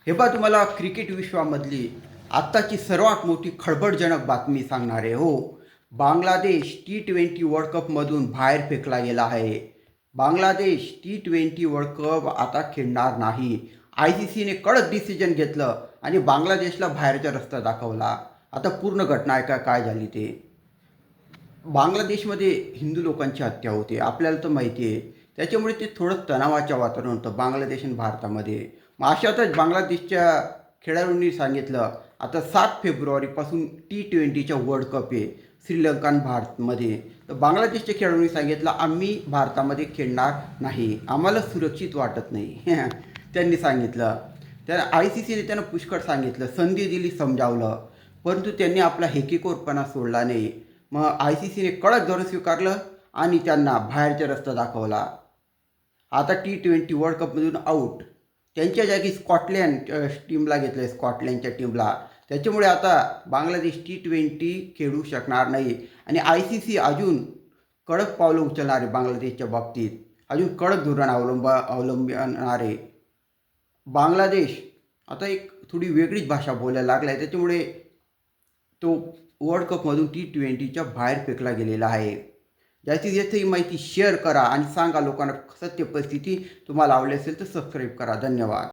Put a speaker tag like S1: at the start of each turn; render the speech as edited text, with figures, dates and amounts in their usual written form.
S1: हे पहा तुम्हाला क्रिकेट विश्वामधली आत्ताची सर्वात मोठी खळबळजनक बातमी सांगणार आहे. हो, बांगलादेश T20 वर्ल्ड कपमधून बाहेर फेकला गेला आहे. बांगलादेश T20 वर्ल्ड कप आता खेळणार नाही. ICCने कडक डिसिजन घेतलं आणि बांगलादेशला बाहेरचा रस्ता दाखवला. आता पूर्ण घटना ऐका काय झाली ते. बांगलादेशमध्ये हिंदू लोकांची हत्या होते आपल्याला तर माहिती आहे. त्याच्यामुळे ते थोडं तणावाचं वातावरण होतं बांगलादेश आणि भारतामध्ये. मग अशातच बांगलादेशच्या खेळाडूंनी सांगितलं आता 7 फेब्रुवारीपासून T20चा वर्ल्ड कप आहे श्रीलंका आणि भारतमध्ये. तर बांगलादेशच्या खेळाडूंनी सांगितलं आम्ही भारतामध्ये खेळणार नाही, आम्हाला सुरक्षित वाटत नाही त्यांनी सांगितलं. त्या ICCने त्यांना पुष्कळ सांगितलं, संधी दिली, समजावलं, परंतु त्यांनी आपला हेकेखोरपणा सोडला नाही. मग ICCने कडक धोरण स्वीकारलं आणि त्यांना बाहेरचा रस्ता दाखवला. आता T20 वर्ल्ड कपमधून आऊट. त्यांच्या जागी स्कॉटलँड टीमला घेतलं आहे, स्कॉटलँडच्या टीमला. त्याच्यामुळे आता बांगलादेश T20 खेळू शकणार नाही आणि ICC अजून कडक पावलं उचलणार आहे बांगलादेशच्या बाबतीत. अजून कडक धोरण अवलंबणार आहे. बांगलादेश आता एक थोडी वेगळीच भाषा बोलायला लागला आहे. त्याच्यामुळे तो वर्ल्ड कपमधून T20च्या बाहेर फेकला गेलेला आहे. जास्तीत जास्त ही माहिती शेअर करा आणि सांगा लोकांना. सत्य परिस्थिती तुम्हाला आवडली असेल तर सबस्क्राईब करा. धन्यवाद.